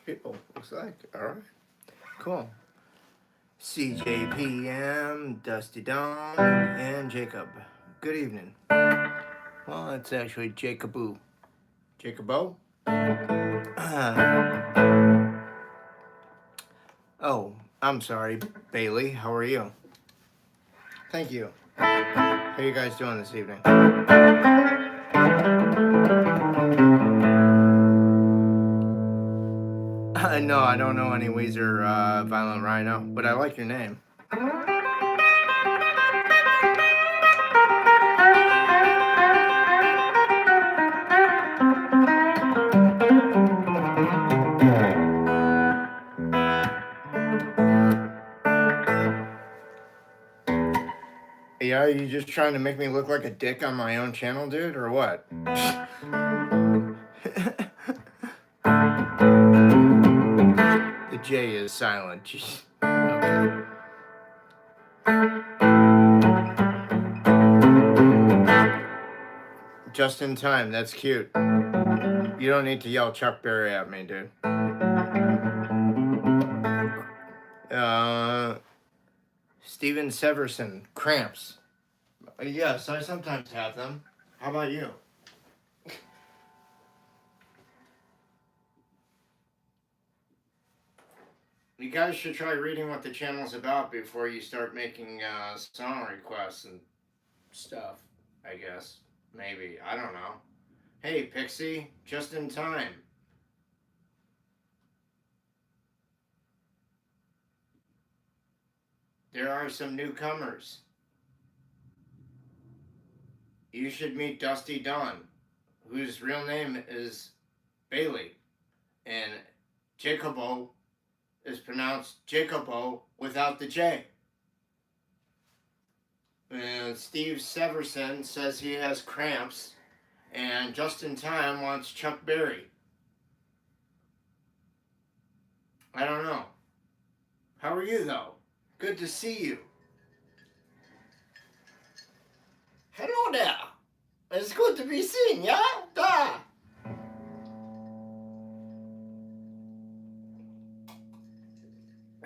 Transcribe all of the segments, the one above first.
People, looks like. All right, cool. CJPM, Dusty Dawn, and Jacob. Good evening. Well, it's actually Jacobo. Jacobo? Oh, I'm sorry, Bailey. How are you? Thank you. How are you guys doing this evening? No, I don't know any Weezer Violent Rhino, but I like your name. Yeah, are you just trying to make me look like a dick on my own channel, dude, or what? The J is silent. Jeez. Okay. Just in time, that's cute. You don't need to yell Chuck Berry at me, dude. Steven Severson, cramps. Yes, I sometimes have them. How about you? You guys should try reading what the channel's about before you start making song requests and stuff, I guess. Maybe. I don't know. Hey, Pixie, just in time. There are some newcomers. You should meet Dusty Dawn, whose real name is Bailey, and Jacobo is pronounced Jacobo without the J. And Steve Severson says he has cramps, and Just in Time wants Chuck Berry. I don't know. How are you, though? Good to see you. Hello there. It's good to be seen, yeah? Da.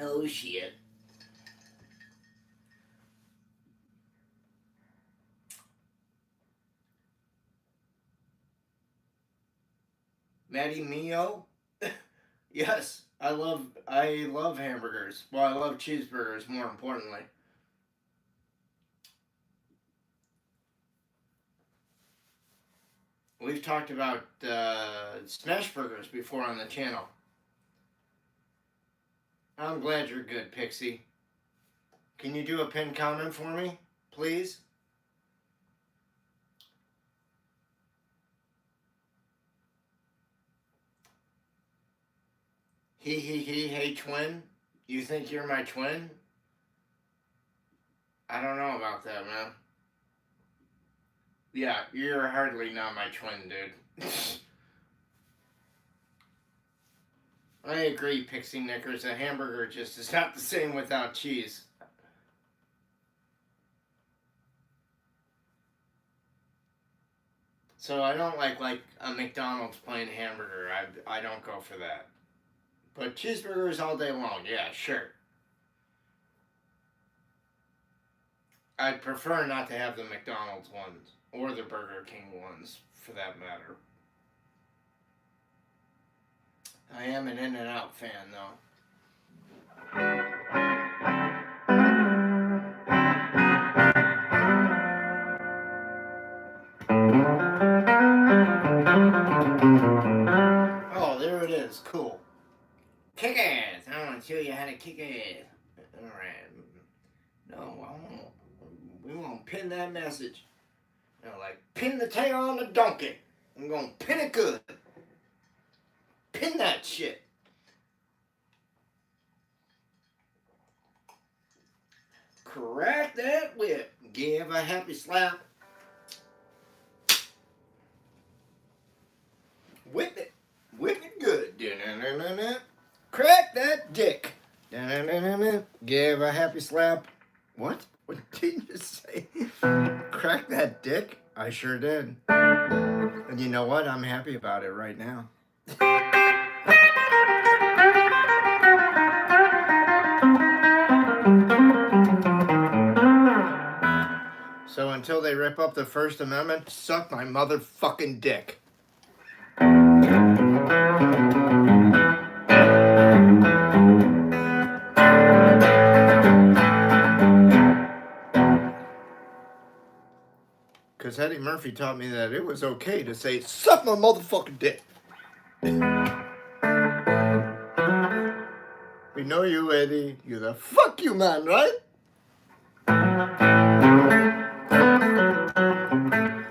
Oh, shit. Matty Mio. Yes, I love hamburgers. Well, I love cheeseburgers more importantly. We've talked about smash burgers before on the channel. I'm glad you're good, Pixie. Can you do a pinned comment for me, please? Hey twin. You think you're my twin? I don't know about that, man. Yeah, you're hardly not my twin, dude. I agree, Pixie Knickers. A hamburger just is not the same without cheese. So I don't like a McDonald's plain hamburger. I don't go for that. But cheeseburgers all day long, yeah, sure. I'd prefer not to have the McDonald's ones or the Burger King ones, for that matter. I am an In-N-Out fan, though. Oh, there it is. Cool. Kick ass. I want to show you how to kick ass. All right. No, I won't. We won't pin that message. You know, like, pin the tail on the donkey. I'm going to pin it good. Pin that shit. Crack that whip. Give a happy slap. Whip it. Whip it good. Da-na-na-na-na. Crack that dick. Da-na-na-na-na. Give a happy slap. What? What did you just say? Crack that dick? I sure did. And you know what? I'm happy about it right now. So until they rip up the First Amendment, suck my motherfucking dick. Because Eddie Murphy taught me that it was okay to say, suck my motherfucking dick. We know you, Eddie. You're the fuck you man, right?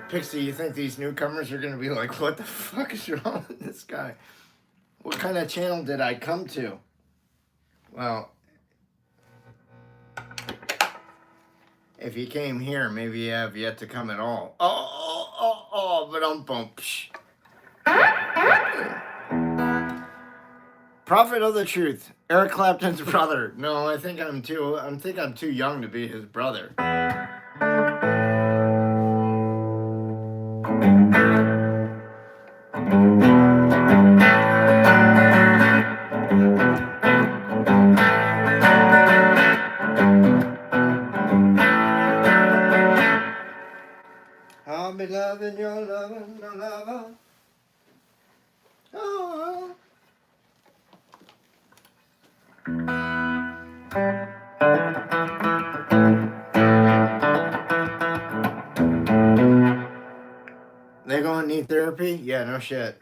Pixie, you think these newcomers are going to be like, what the fuck is wrong with this guy? What kind of channel did I come to? Well, if you came here, maybe you have yet to come at all. But I'm bumped. Prophet of the Truth, Eric Clapton's brother. No, I think I'm too young to be his brother. I'll be loving your lover, no lover. Oh. They gonna need therapy? Yeah, no shit.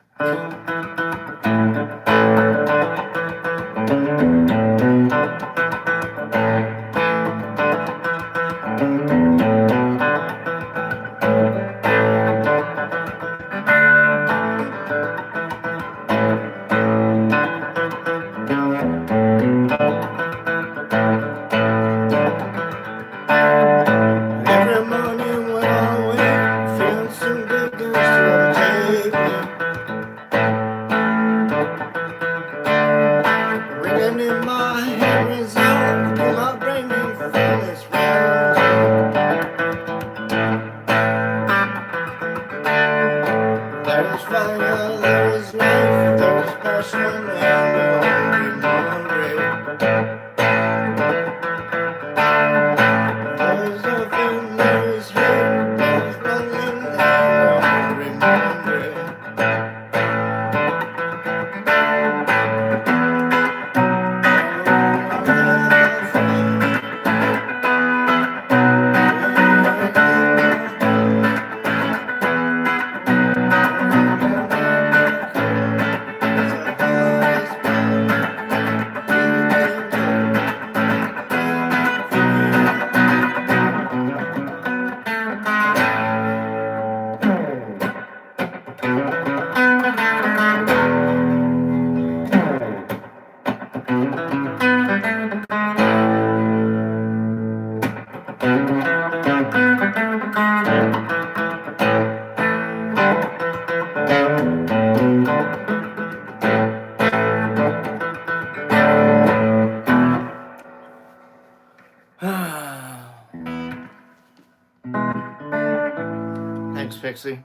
Pixie.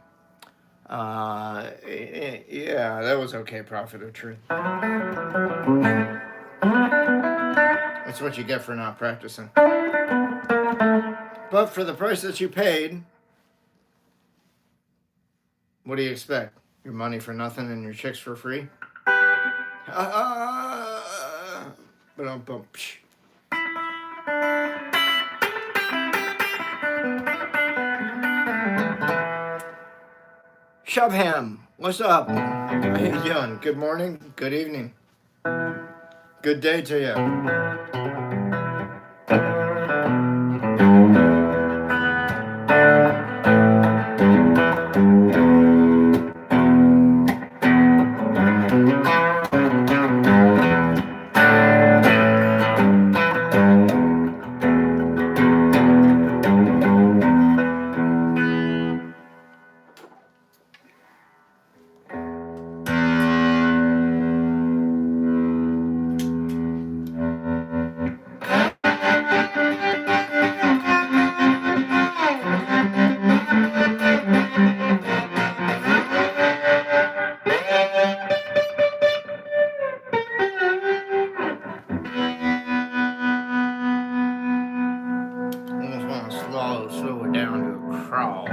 Yeah, that was okay, Prophet of Truth. That's what you get for not practicing. But for the price that you paid, what do you expect? Your money for nothing and your chicks for free? Shubham, what's up? How you doing? Good morning, good evening, good day to you. Slow it down to a crawl.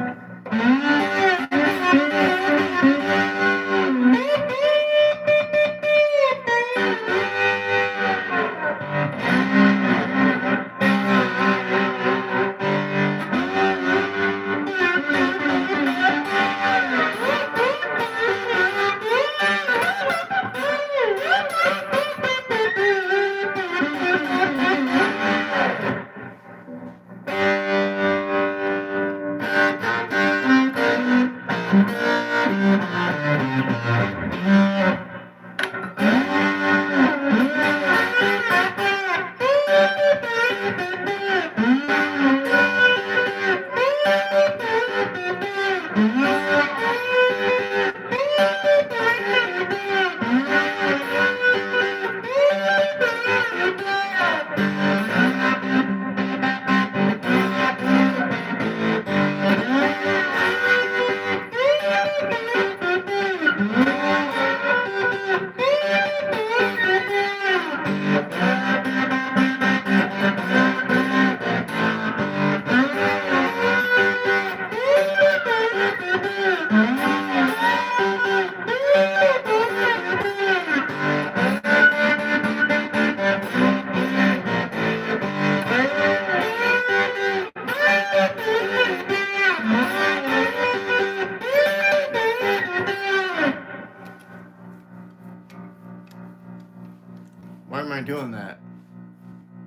Why am I doing that?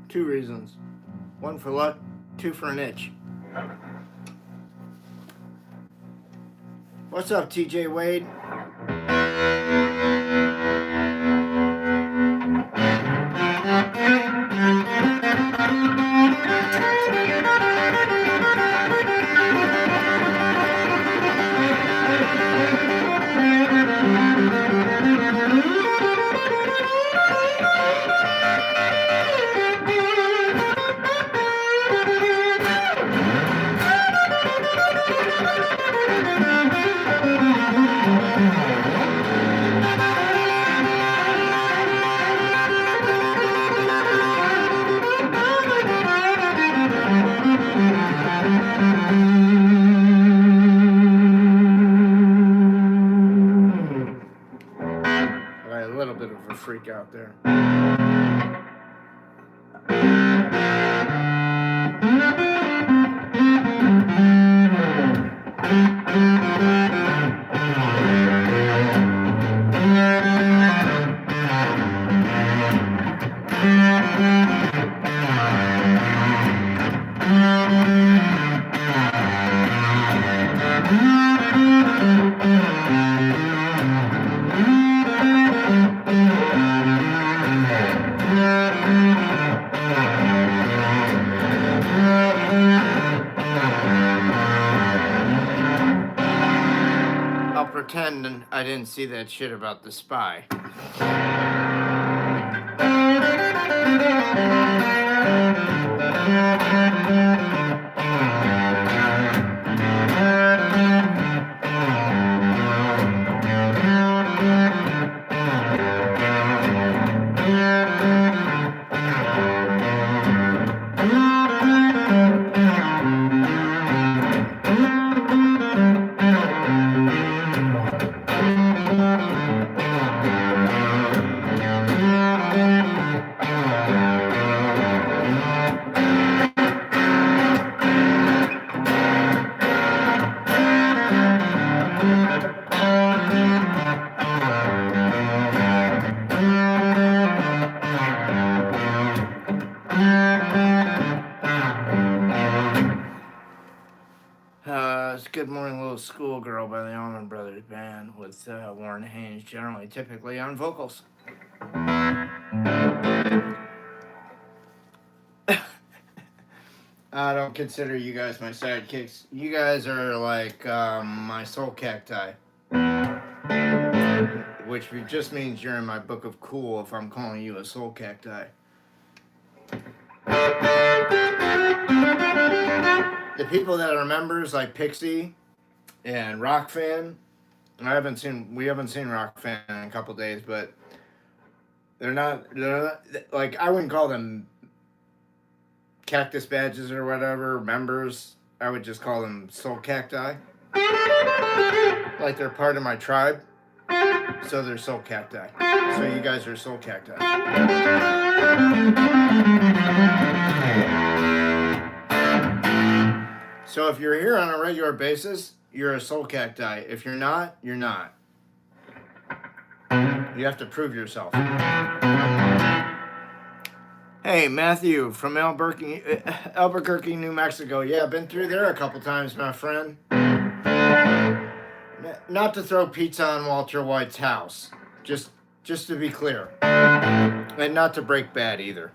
2 reasons. 1 for luck, 2 for an itch. What's up, TJ Wade? Freak out there. Pretend I didn't see that shit about the spy. It's Good Morning Little Schoolgirl by the Allman Brothers Band with Warren Haynes, typically on vocals. I don't consider you guys my sidekicks. You guys are like my soul cacti. Which just means you're in my book of cool if I'm calling you a soul cacti. The people that are members like Pixie and Rock Fan, we haven't seen Rock Fan in a couple days, but they're not like, I wouldn't call them cactus badges or whatever, members. I would just call them soul cacti. Like they're part of my tribe, so they're soul cacti. So you guys are soul cacti. So if you're here on a regular basis, you're a soul cacti. If you're not, you're not. You have to prove yourself. Hey, Matthew from Albuquerque, New Mexico. Yeah, been through there a couple times, my friend. Not to throw pizza on Walter White's house. Just to be clear. And not to break bad either.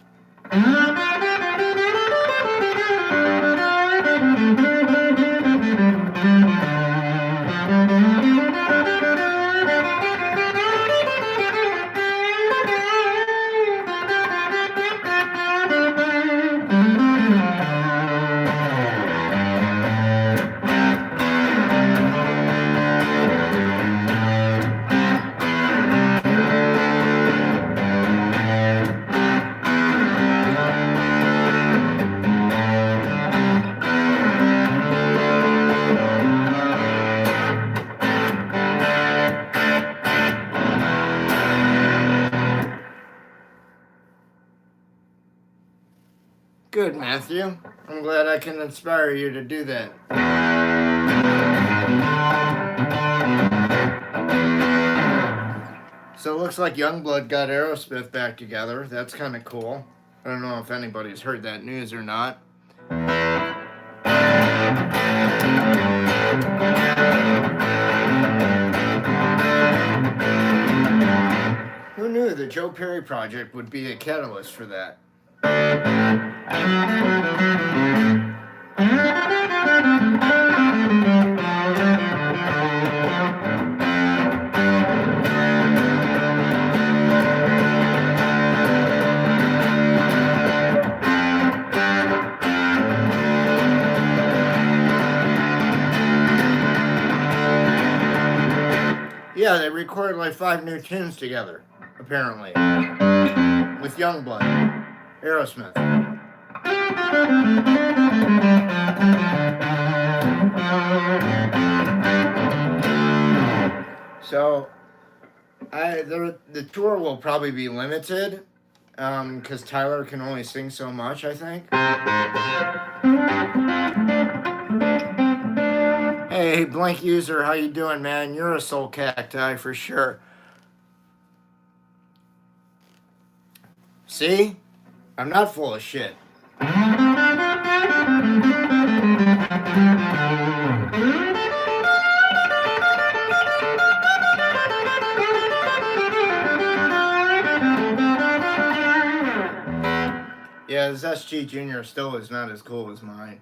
Good, Matthew. I'm glad I can inspire you to do that. So it looks like Youngblood got Aerosmith back together. That's kind of cool. I don't know if anybody's heard that news or not. Who knew the Joe Perry Project would be a catalyst for that? Yeah, they recorded like 5 new tunes together, apparently, with Youngblood, Aerosmith. So, the tour will probably be limited, because Tyler can only sing so much, I think. Hey, Blank User, how you doing, man? You're a soul cacti for sure. See? I'm not full of shit. Yeah, his SG Junior still is not as cool as mine.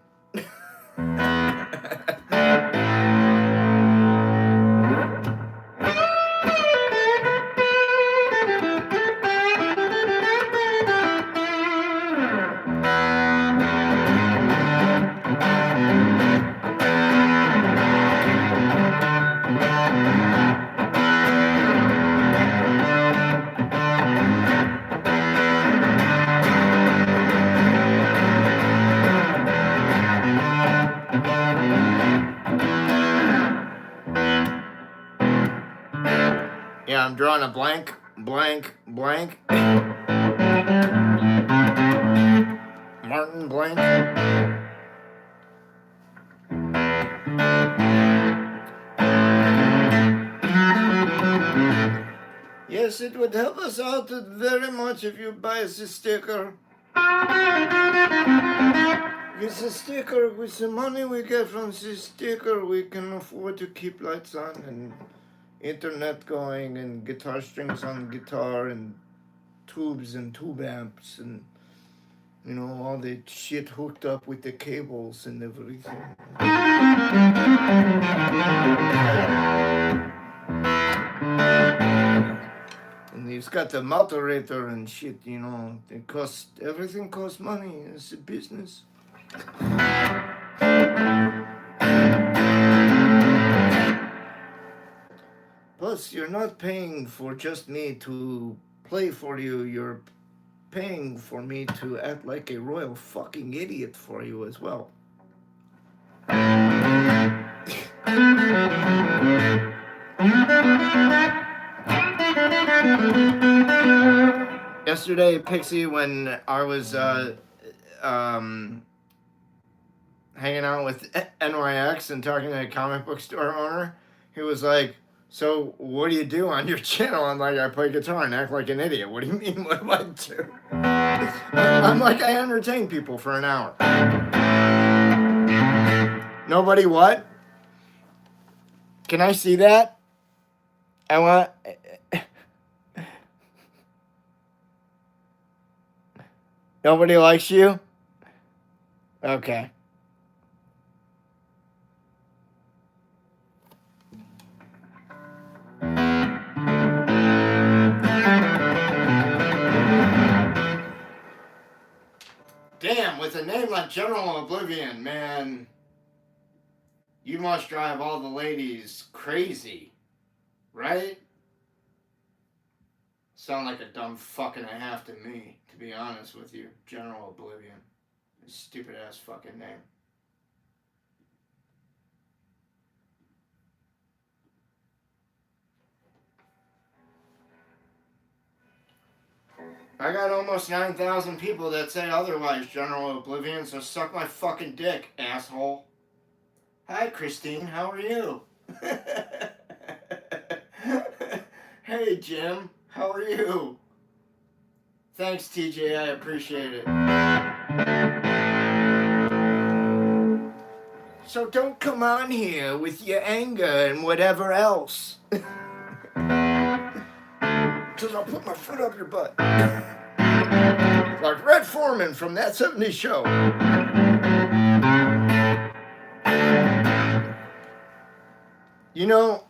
Yeah, I'm drawing a blank. Martin blank. Yes, it would help us out very much if you buy us a sticker. With the sticker, with the money we get from the sticker, we can afford to keep lights on and internet going and guitar strings on guitar and tubes and tube amps and, you know, all the shit hooked up with the cables and everything. And he's got the moderator and shit, you know. Everything costs money. It's a business. Plus, you're not paying for just me to play for you. You're paying for me to act like a royal fucking idiot for you as well. Yesterday, Pixie, when I was hanging out with NYX and talking to a comic book store owner, he was like, so what do you do on your channel? I'm like, I play guitar and act like an idiot. What do you mean, what do I do? I'm like, I entertain people for an hour. Nobody what? Can I see that? I want... Nobody likes you? Okay. Damn, with a name like General Oblivion, man, you must drive all the ladies crazy, right? Sound like a dumb fuck and a half to me, to be honest with you. General Oblivion. Stupid ass fucking name. I got almost 9,000 people that say otherwise, General Oblivion, so suck my fucking dick, asshole. Hi, Christine, how are you? Hey, Jim, how are you? Thanks, TJ, I appreciate it. So don't come on here with your anger and whatever else. Because I'll put my foot up your butt. Like Red Foreman from That 70s Show. You know,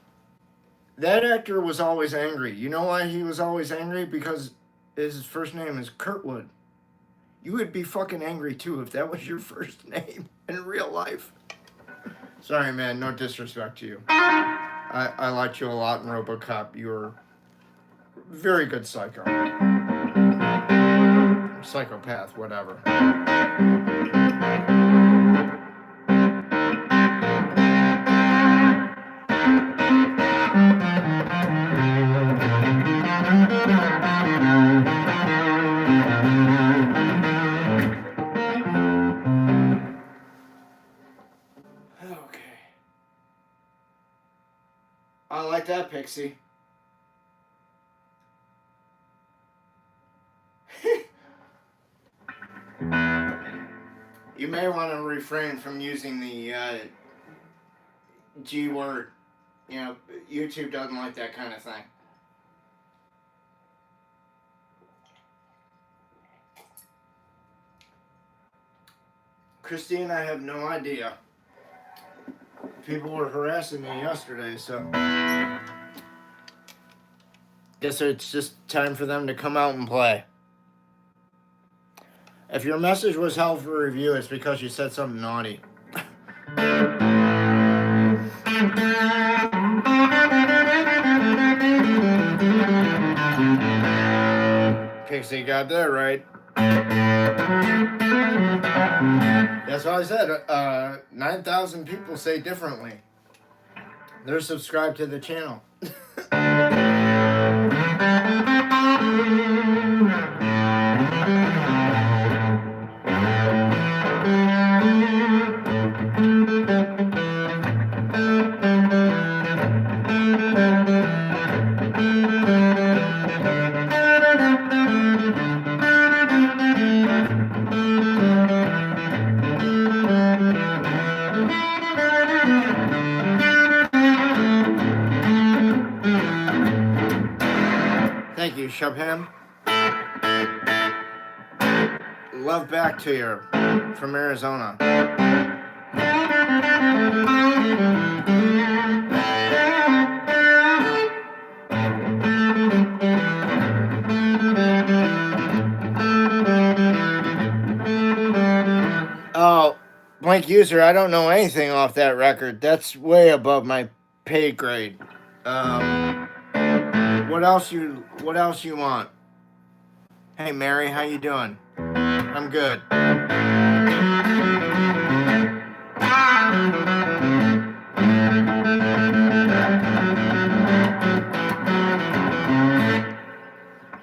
that actor was always angry. You know why he was always angry? Because his first name is Kurtwood. You would be fucking angry too if that was your first name in real life. Sorry, man, no disrespect to you. I liked you a lot in RoboCop. You were very good psycho. Psychopath, whatever. Okay. I like that, Pixie. You may want to refrain from using the G word. You know, YouTube doesn't like that kind of thing. Christine, I have no idea. People were harassing me yesterday, so guess it's just time for them to come out and play. If your message was held for review, it's because you said something naughty. Pixie got that right. That's what I said. 9,000 people say differently. They're subscribed to the channel. you, Shabham. Love back to you from Arizona. Oh, Blank User, I don't know anything off that record. That's way above my pay grade. What else you want? Hey Mary, how you doing? I'm good.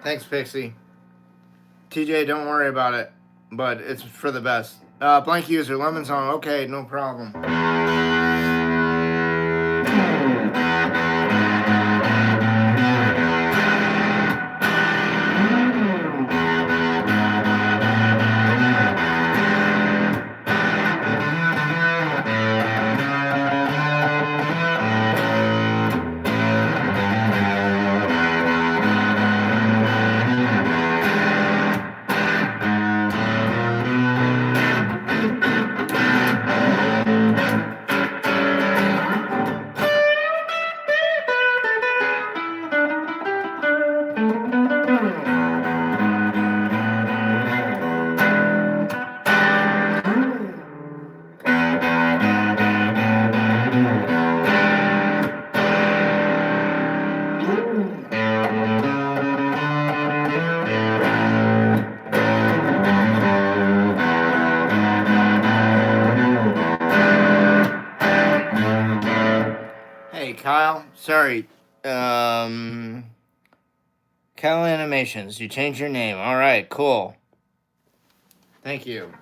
Thanks, Pixie. TJ, don't worry about it, but it's for the best. Blank User, Lemon Song. Okay, no problem. Kyle, sorry. Kyle Animations, you changed your name. All right, cool. Thank you.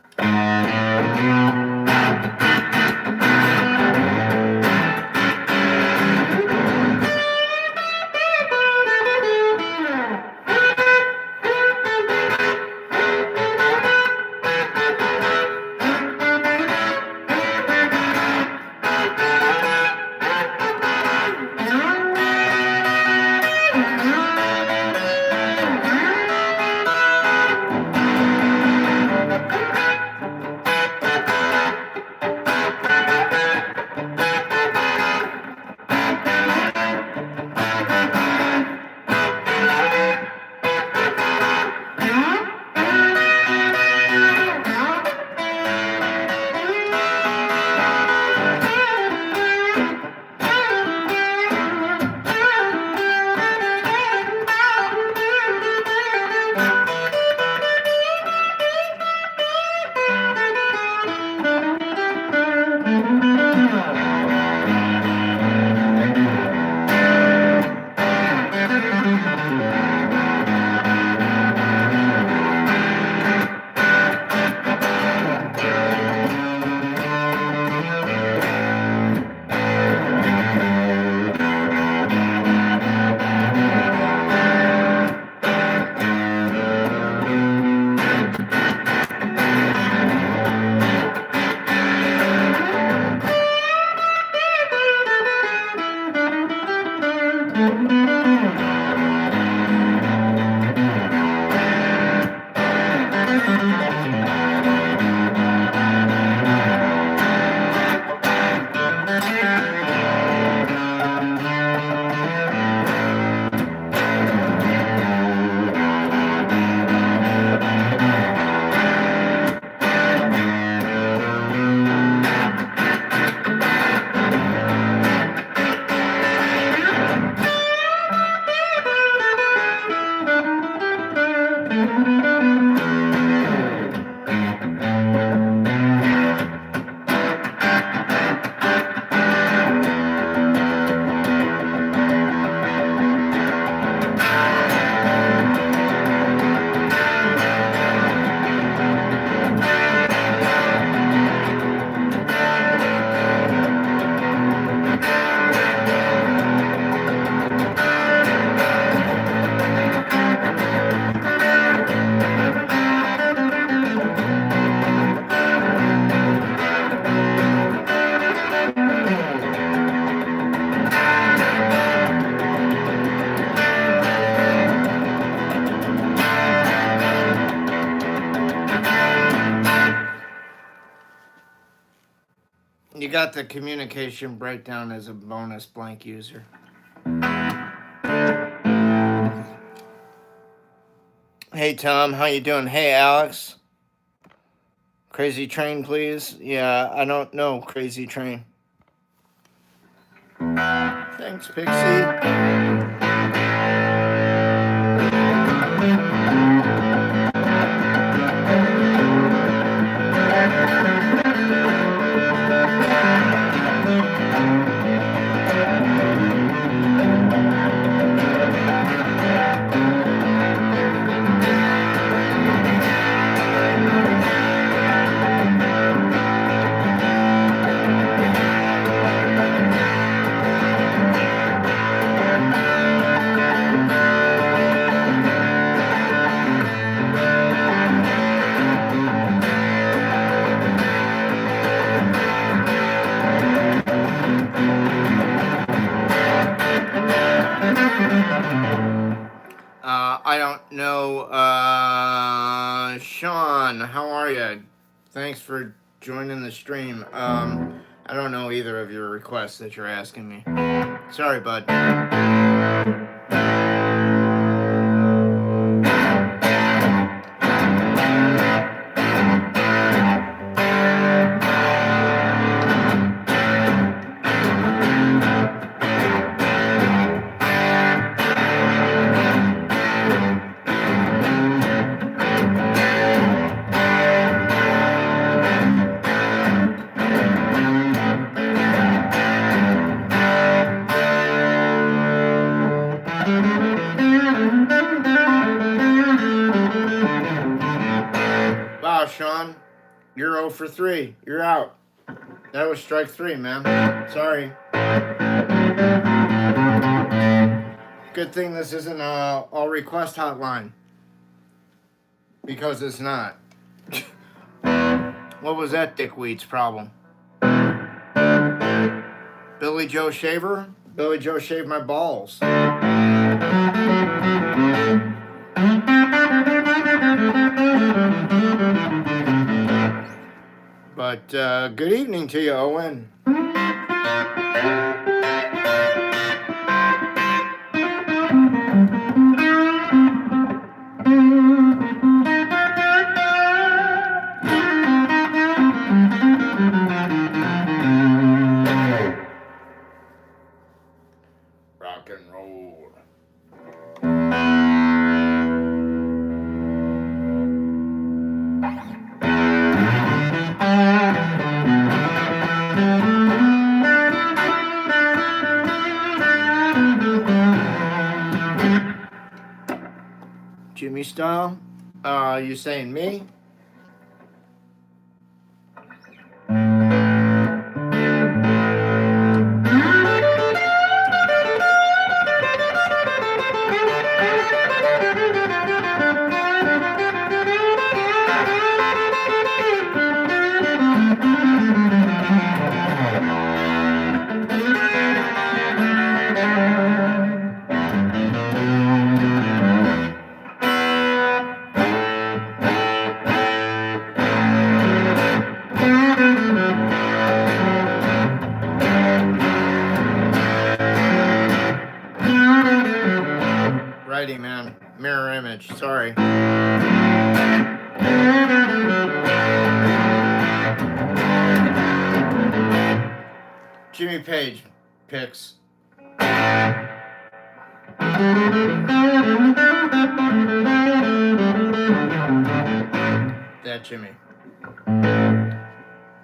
you got the communication breakdown as a bonus blank user. Hey Tom, how you doing? Hey Alex. Crazy Train, please. Yeah, I don't know Crazy Train. Thanks, Pixie. I don't know. Sean, how are you? Thanks for joining the stream. I don't know either of your requests that you're asking me. Sorry, bud. Wow, Sean, you're 0 for 3. You're out. That was strike 3, man. Sorry. Good thing this isn't a all request hotline. Because it's not. What was that dickweed's problem? Billy Joe Shaver? Billy Joe shaved my balls. But good evening to you, Owen. Rock and roll. Jimmy style? You saying me? Righty, man. Mirror image. Sorry. Jimmy Page picks. That Jimmy.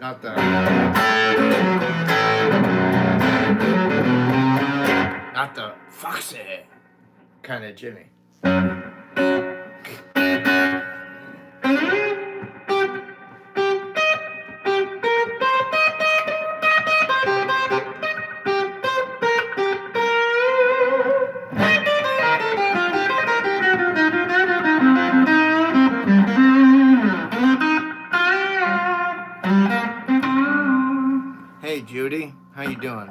Not the. Not the foxy kind of Jimmy. Hey Judy, how you doing?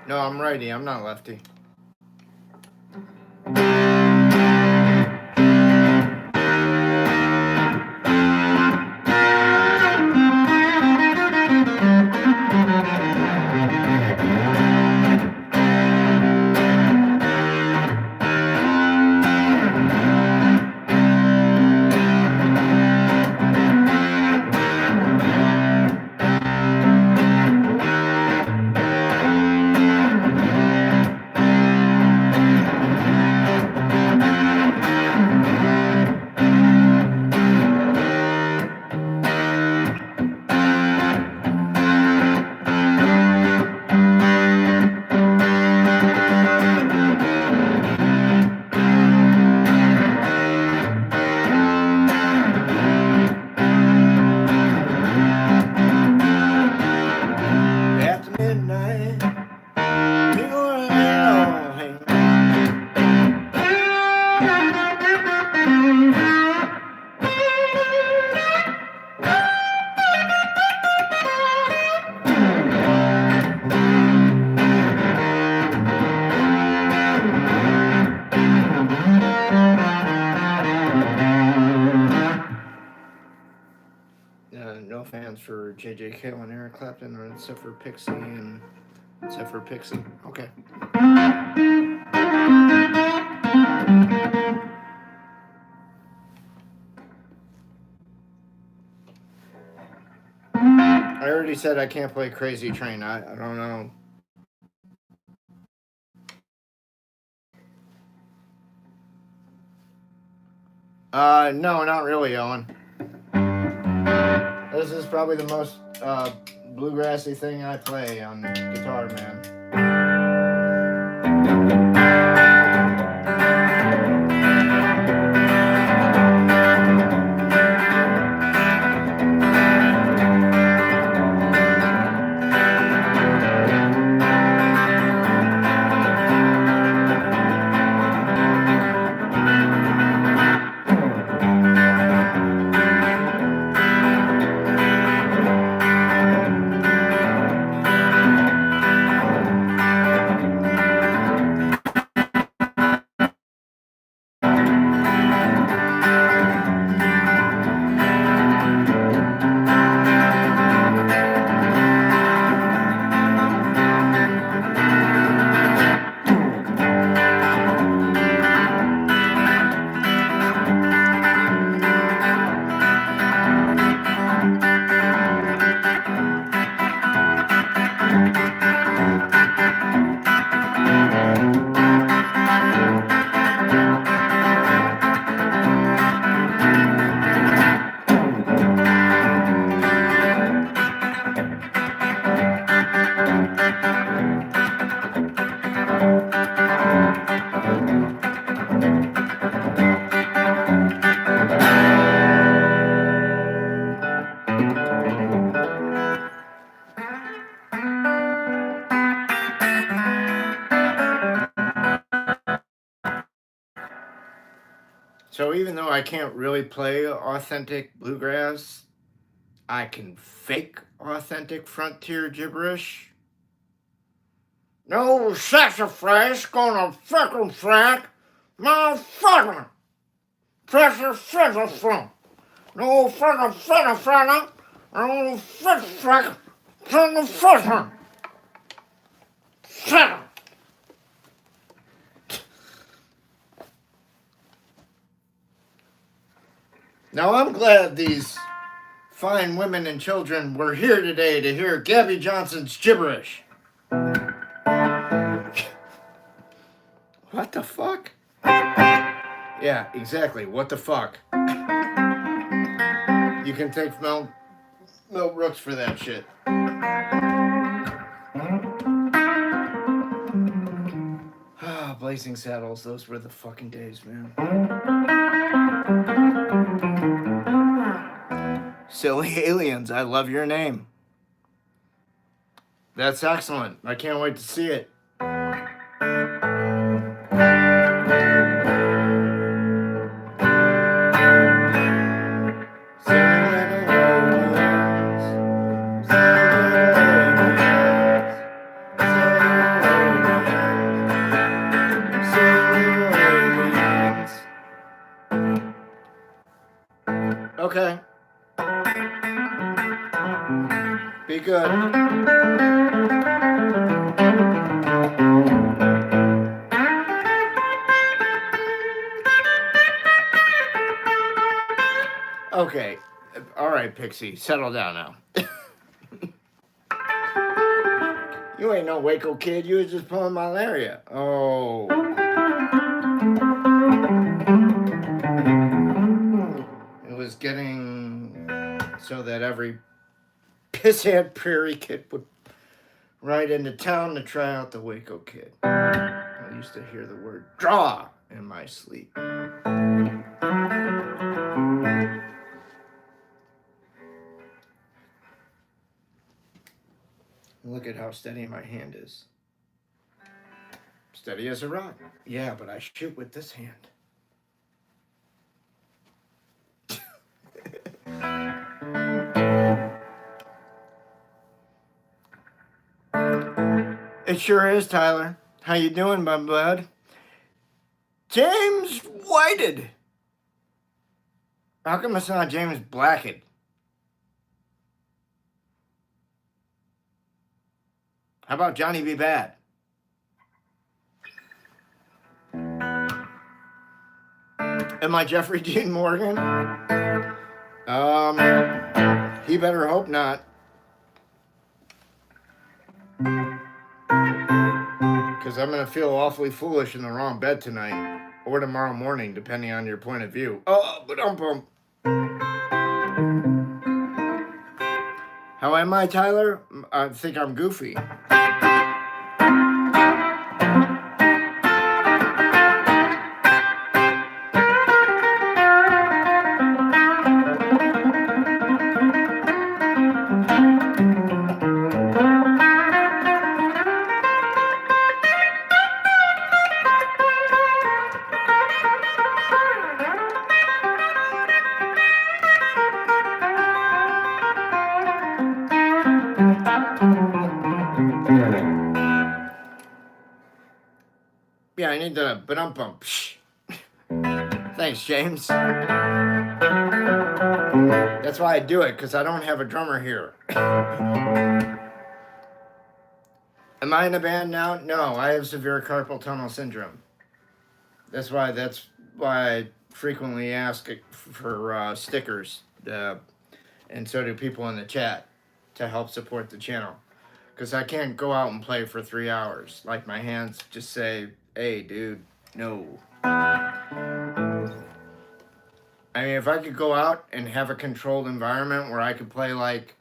No, I'm righty. I'm not lefty. for J.J. Cale and Eric Clapton, or except for Pixie and except for Pixie. Okay. I already said I can't play Crazy Train. I don't know. No, not really, Owen. This is probably the most bluegrassy thing I play on guitar, man. So even though I can't really play authentic bluegrass, I can fake authentic frontier gibberish. No saxophone gonna fucking frack my fucking pressure saxophone. No fucking fucking no fucking from the fucking. Now I'm glad these fine women and children were here today to hear Gabby Johnson's gibberish. What the fuck? Yeah, exactly. What the fuck? You can take Mel Brooks for that shit. Ah, Blazing Saddles. Those were the fucking days, man. Silly Aliens, I love your name. That's excellent. I can't wait to see it. Okay. Be good. Okay. All right, Pixie. Settle down now. You ain't no Waco kid. You was just pulling malaria. Oh. It was getting so that every pisshead prairie kid would ride into town to try out the Waco Kid. I used to hear the word draw in my sleep. Look at how steady my hand is. Steady as a rock. Yeah, but I shoot with this hand. It sure is, Tyler. How you doing, my bud? James Whited. How come it's not James Blackett? How about Johnny B. Bad? Am I Jeffrey Dean Morgan? He better hope not. Because I'm going to feel awfully foolish in the wrong bed tonight. Or tomorrow morning, depending on your point of view. Oh, but How am I, Tyler? I think I'm goofy. Yeah, I need the ba-dum-bum. Thanks, James. That's why I do it, because I don't have a drummer here. Am I in a band now? No, I have severe carpal tunnel syndrome. That's why I frequently ask for stickers, and so do people in the chat to help support the channel. Because I can't go out and play for 3 hours. Like, my hands just say, hey, dude, no. I mean, if I could go out and have a controlled environment where I could play, like,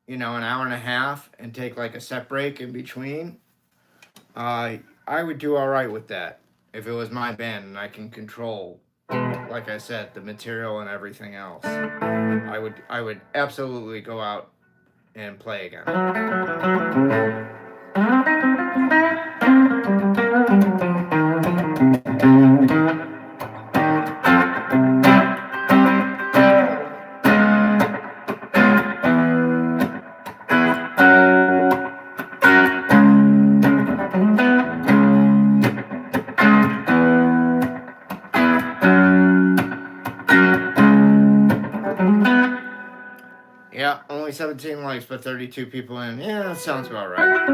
you know, an hour and a half and take, like, a set break in between, I would do all right with that if it was my band and I can control, like I said, the material and everything else. I would absolutely go out and play again. Yeah, only 17 likes, but 32 people in. Yeah, that sounds about right.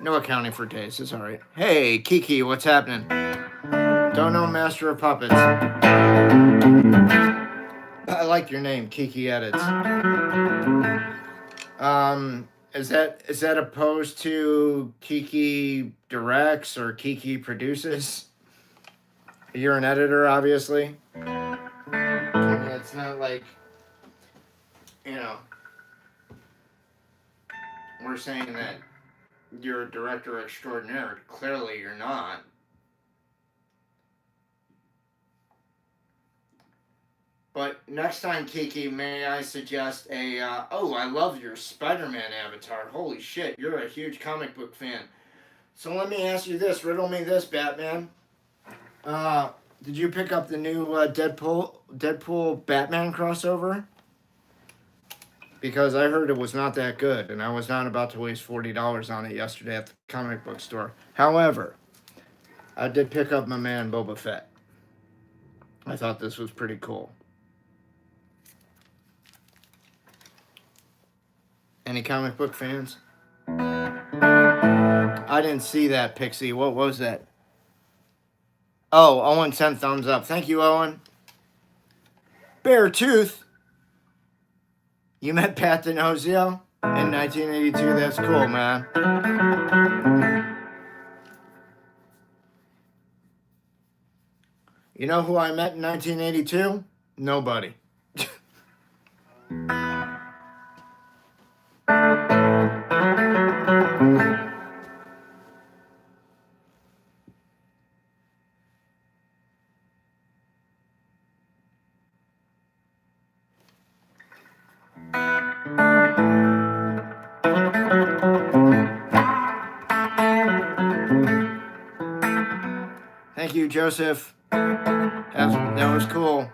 No accounting for taste, it's alright. Hey, Kiki, what's happening? Don't know Master of Puppets. I like your name, Kiki Edits. Is that opposed to Kiki Directs or Kiki Produces? You're an editor, obviously. Yeah, it's not like, you know, we're saying that you're a director extraordinaire. Clearly, you're not. But next time, Kiki, may I suggest a, oh, I love your Spider-Man avatar. Holy shit, you're a huge comic book fan. So let me ask you this, riddle me this, Batman. Did you pick up the new Deadpool Batman crossover? Because I heard it was not that good, and I was not about to waste $40 on it yesterday at the comic book store. However, I did pick up my man Boba Fett. I thought this was pretty cool. Any comic book fans? I didn't see that, Pixie. What was that? Oh, Owen sent thumbs up. Thank you, Owen. Bare Tooth. You met Pat D'Annunzio in 1982. That's cool, man. You know who I met in 1982? Nobody. Thank you, Joseph. That was cool.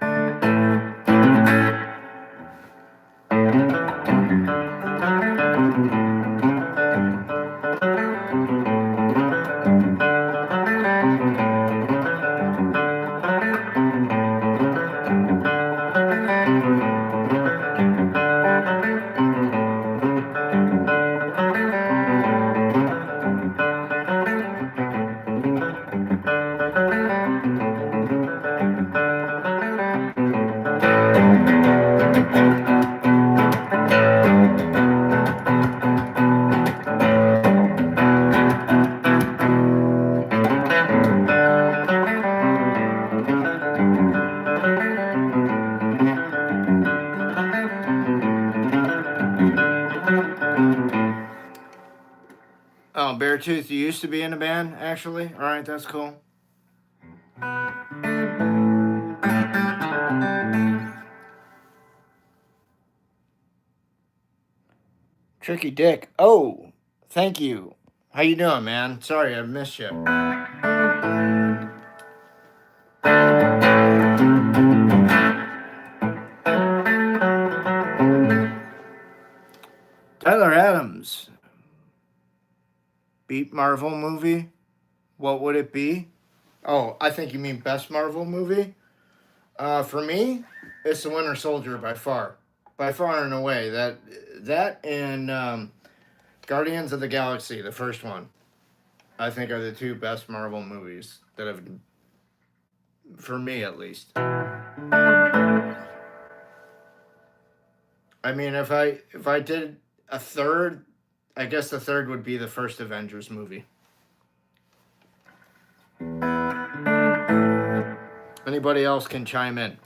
Beartooth, you used to be in a band, actually? All right, that's cool. Tricky Dick. Oh, thank you. How you doing, man? Sorry, I missed you. Tyler Adams. Beat Marvel movie? What would it be? Oh, I think you mean best Marvel movie? For me, it's The Winter Soldier by far. By far and away. That and Guardians of the Galaxy, the first one, I think are the two best Marvel movies that have, for me at least. I mean, if I did a third, I guess the third would be the first Avengers movie. Anybody else can chime in.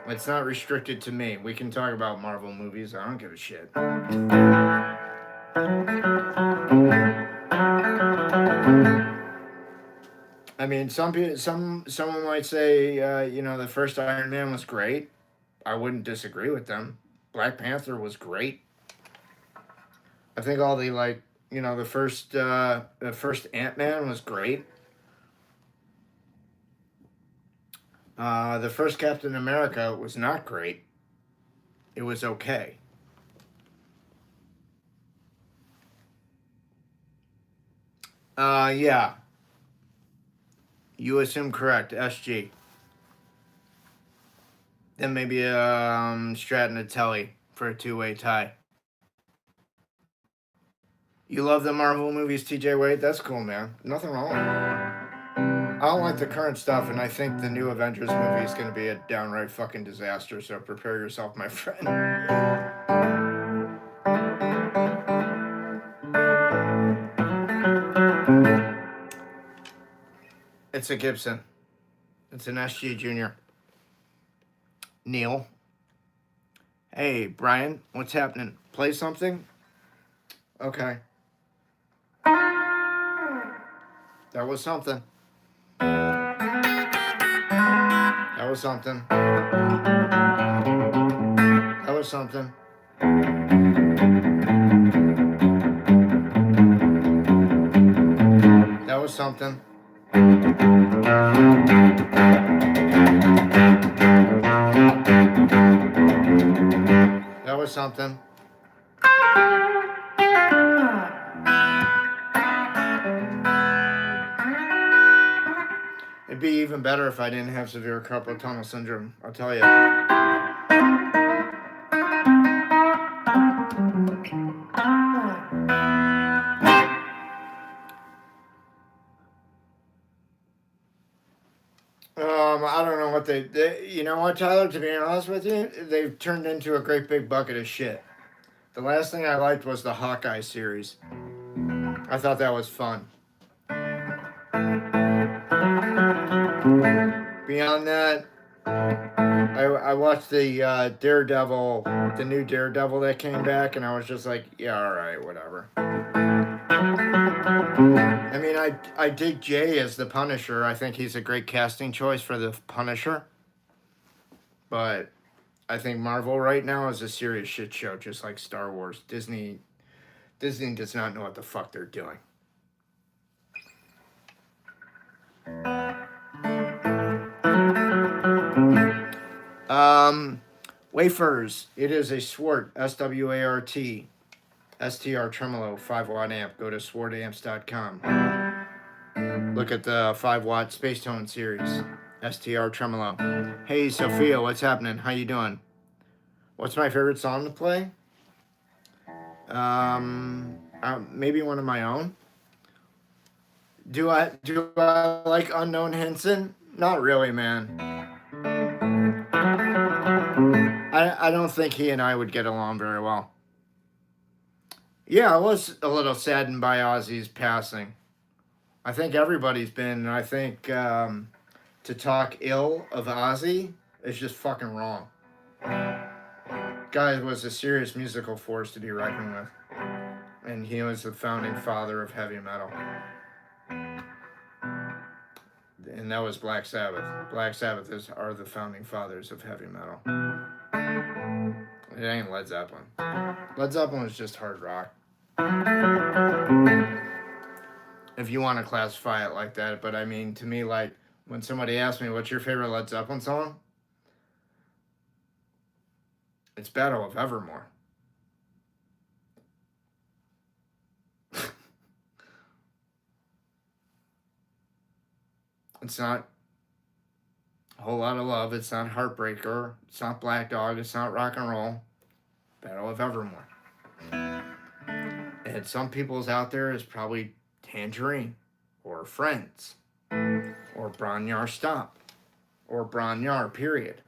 It's not restricted to me. We can talk about Marvel movies. I don't give a shit. I mean, someone might say, the first Iron Man was great. I wouldn't disagree with them. Black Panther was great. I think all the the first Ant-Man was great. The first Captain America was not great. It was okay. Yeah. You assume correct, SG. Then maybe Stratton and Telly for a two-way tie. You love the Marvel movies, TJ Wade? That's cool, man. Nothing wrong with it. I don't like the current stuff, and I think the new Avengers movie is going to be a downright fucking disaster, so prepare yourself, my friend. It's a Gibson. It's an SG Junior. Neil. Hey, Brian, what's happening? Play something? Okay. That was something. That was something. That was something. That was something. That was something. It'd be even better if I didn't have severe carpal tunnel syndrome, I'll tell you. I don't know what they you know what, Tyler, to be honest with you, they've turned into a great big bucket of shit. The last thing I liked was the Hawkeye series. I thought that was fun. Beyond that, I watched the Daredevil, the new Daredevil that came back, and I was just like, yeah, all right, whatever. I mean, I dig Jay as the Punisher. I think he's a great casting choice for the Punisher. But I think Marvel right now is a serious shit show, just like Star Wars. Disney does not know what the fuck they're doing. Wafers. It is a Swart, SWART, STR Tremolo 5-watt amp. Go to swartamps.com. Look at the 5-watt Space Tone series, STR Tremolo. Hey, Sophia, what's happening? How you doing? What's my favorite song to play? Maybe one of my own. Do I like Unknown Hinson? Not really, man. I don't think he and I would get along very well. Yeah, I was a little saddened by Ozzy's passing. I think everybody's been, and I think to talk ill of Ozzy is just fucking wrong. Guy was a serious musical force to be reckoned with. And he was the founding father of heavy metal. And that was Black Sabbath. Black Sabbath are the founding fathers of heavy metal. It ain't Led Zeppelin. Led Zeppelin is just hard rock. If you want to classify it like that. But I mean, to me, like, when somebody asks me, what's your favorite Led Zeppelin song? It's Battle of Evermore. It's not A Whole Lot of Love. It's not Heartbreaker. It's not Black Dog. It's not Rock and Roll. Battle of Evermore. And some people's out there is probably Tangerine, or Friends, or Bron-Y-Aur Stomp, or Bron-Y-Aur, period.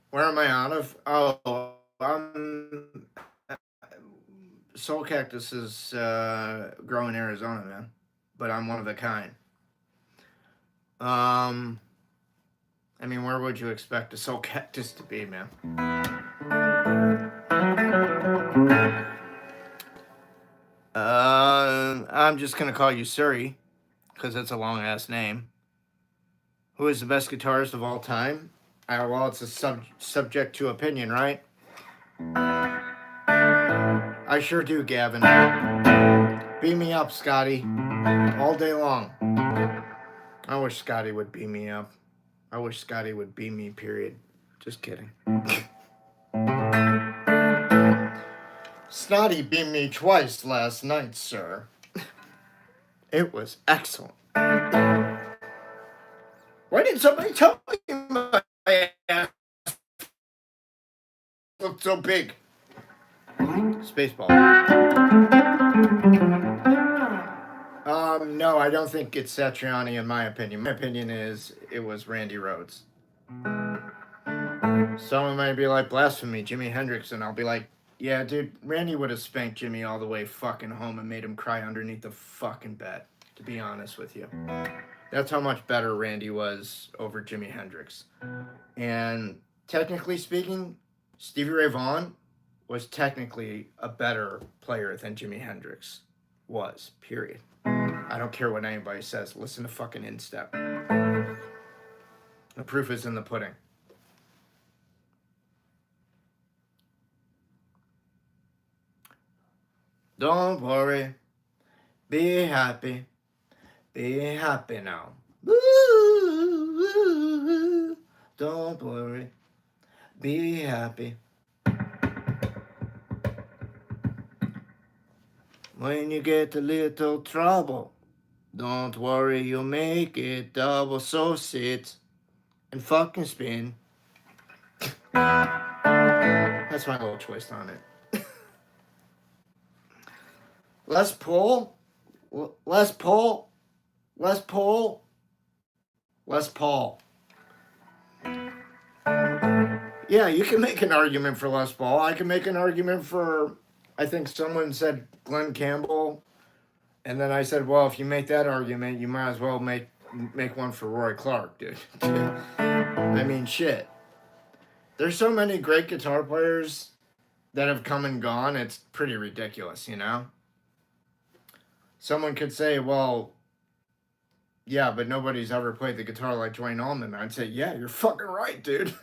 Where am I out of? Oh, Soulcactus is grow in Arizona, man. But I'm one of a kind. I mean, where would you expect a Soulcactus to be, man? I'm just gonna call you Suri, because that's a long-ass name. Who is the best guitarist of all time? Well, it's a subject to opinion, right? I sure do, Gavin. Beam me up, Scotty. All day long. I wish Scotty would beam me up. I wish Scotty would beam me, period. Just kidding. Snotty beamed me twice last night, sir. It was excellent. Why didn't somebody tell me my ass looked so big? Spaceball. No, I don't think it's Satriani, in my opinion. My opinion is it was Randy Rhoads. Someone might be like, blasphemy, Jimi Hendrix, and I'll be like, yeah, dude, Randy would have spanked Jimmy all the way fucking home and made him cry underneath the fucking bed, to be honest with you. That's how much better Randy was over Jimi Hendrix. And technically speaking, Stevie Ray Vaughan was technically a better player than Jimi Hendrix was, period. I don't care what anybody says. Listen to fucking Instep. The proof is in the pudding. Don't worry. Be happy. Be happy now. Don't worry. Be happy. When you get a little trouble, don't worry, you'll make it double. So sit and fucking spin. That's my little twist on it. Les Paul. Yeah, you can make an argument for Les Paul. I can make an argument for, I think someone said Glenn Campbell. And then I said, well, if you make that argument, you might as well make one for Roy Clark, dude. I mean, shit. There's so many great guitar players that have come and gone, it's pretty ridiculous, you know? Someone could say, well, yeah, but nobody's ever played the guitar like Duane Allman. I'd say, yeah, you're fucking right, dude.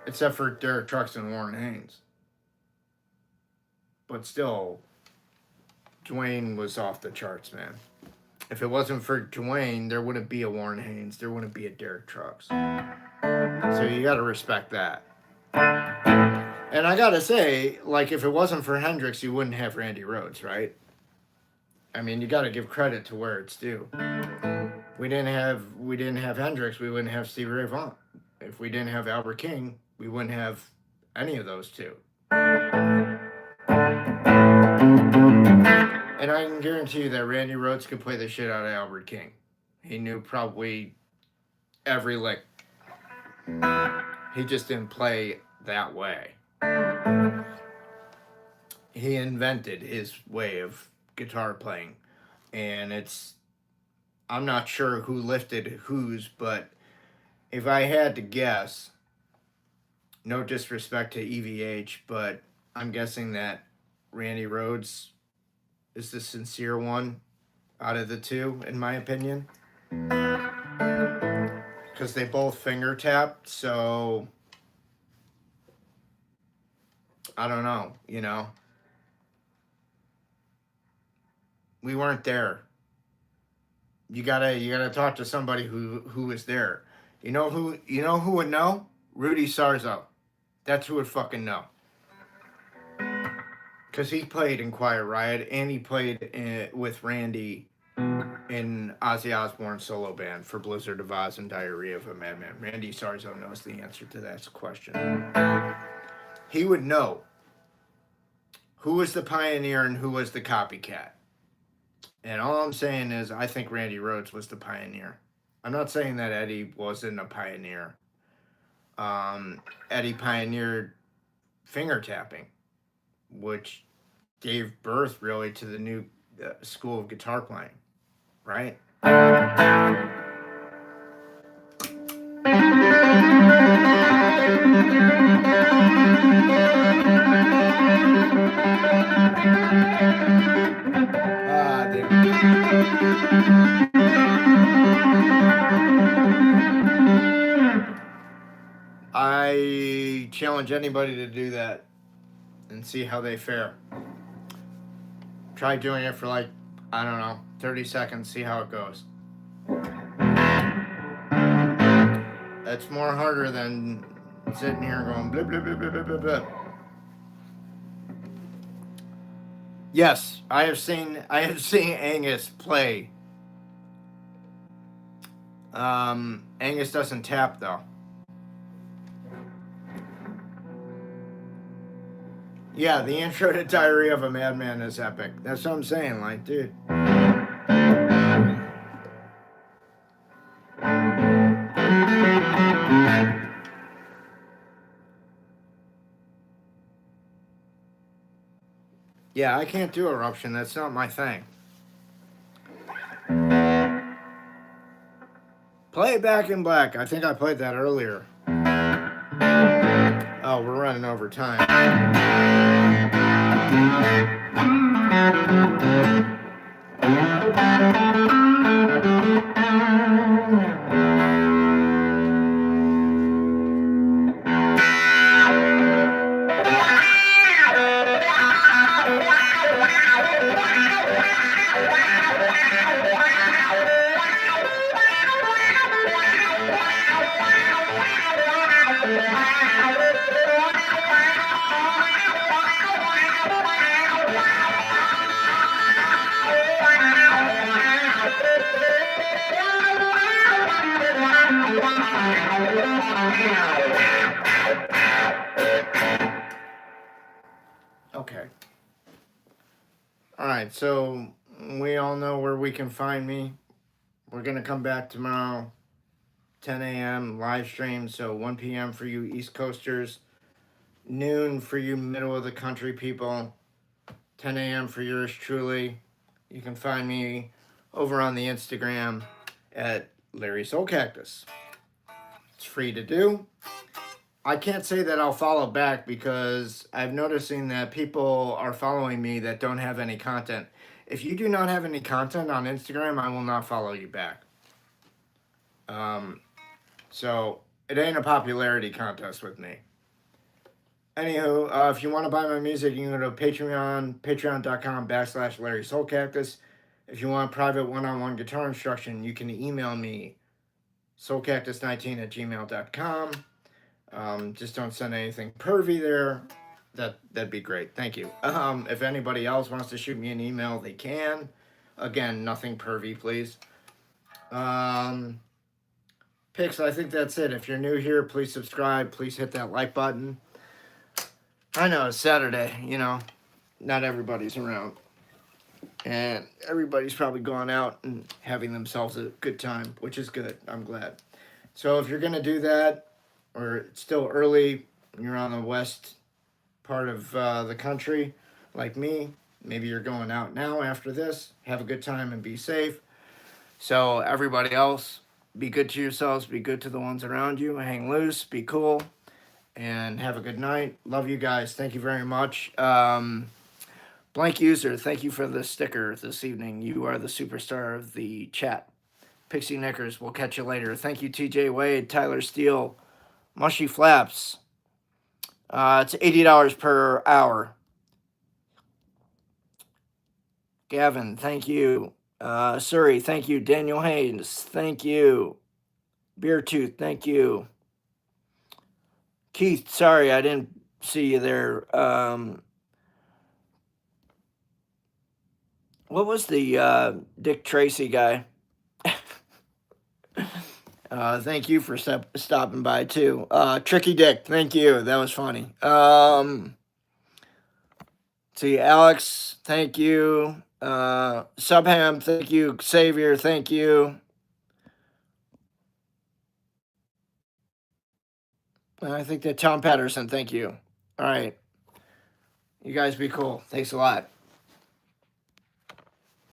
Except for Derek Trucks and Warren Haynes. But still, Duane was off the charts, man. If it wasn't for Duane, there wouldn't be a Warren Haynes. There wouldn't be a Derek Trucks. So you got to respect that. And I got to say, like, if it wasn't for Hendrix, you wouldn't have Randy Rhoads, right? I mean, you got to give credit to where it's due. We didn't have Hendrix, we wouldn't have Stevie Ray Vaughan. If we didn't have Albert King, we wouldn't have any of those two. And I can guarantee you that Randy Rhoads could play the shit out of Albert King. He knew probably every lick. He just didn't play that way. He invented his way of guitar playing. And I'm not sure who lifted whose, but if I had to guess, no disrespect to EVH, but I'm guessing that Randy Rhoads is the sincere one out of the two, in my opinion. Because they both finger tapped, so I don't know, you know. We weren't there. You gotta talk to somebody who was there. You know who would know? Rudy Sarzo. That's who would fucking know. Because he played in Quiet Riot and he played with Randy in Ozzy Osbourne's solo band for Blizzard of Oz and Diarrhea of a Madman. Randy Sarzo knows the answer to that question. He would know who was the pioneer and who was the copycat. And all I'm saying is I think Randy Rhoads was the pioneer. I'm not saying that Eddie wasn't a pioneer. Eddie pioneered finger tapping, which gave birth really to the new school of guitar playing, right? I challenge anybody to do that and see how they fare. Try doing it for like, I don't know, 30 seconds, see how it goes. That's more harder than sitting here going blah, blah, blah, blah, blah, blah, blah. Yes, I have seen Angus play. Angus doesn't tap though. Yeah, the intro to Diary of a Madman is epic. That's what I'm saying, like, dude. Yeah, I can't do Eruption. That's not my thing. Play Back in Black. I think I played that earlier. Oh, we're running over time. Okay. All right, so we all know where we can find me. We're going to come back tomorrow, 10 a.m. live stream, so 1 p.m. for you East Coasters, noon for you middle of the country people, 10 a.m. for yours truly. You can find me over on the Instagram at Larry Soulcactus. It's free to do. I can't say that I'll follow back because I'm noticing that people are following me that don't have any content. If you do not have any content on Instagram, I will not follow you back. So it ain't a popularity contest with me. Anywho, if you want to buy my music, you can go to patreon.com/Larry Soulcactus. If you want private one-on-one guitar instruction, you can email me soulcactus19@gmail.com. Just don't send anything pervy there. That'd be great. Thank you. If anybody else wants to shoot me an email, they can. Again, nothing pervy, please. Pix, I think that's it. If you're new here, please subscribe. Please hit that like button. I know it's Saturday, you know. Not everybody's around. And everybody's probably gone out and having themselves a good time, which is good. I'm glad. So if you're going to do that, or it's still early, you're on the west part of the country, like me, maybe you're going out now after this. Have a good time and be safe. So everybody else, be good to yourselves, be good to the ones around you, hang loose, be cool, and have a good night. Love you guys. Thank you very much. Blank user, thank you for the sticker this evening. You are the superstar of the chat. Pixie Knickers, we'll catch you later. Thank you, TJ Wade, Tyler Steele, Mushy Flaps. It's $80 per hour. Gavin, thank you. Surrey, thank you. Daniel Haynes, thank you. Beertooth, thank you. Keith, sorry I didn't see you there. What was the Dick Tracy guy? Thank you for stopping by too. Tricky Dick, thank you. That was funny. See, Alex, thank you. Subham, thank you. Xavier, thank you. I think that Tom Patterson, thank you. All right. You guys be cool. Thanks a lot.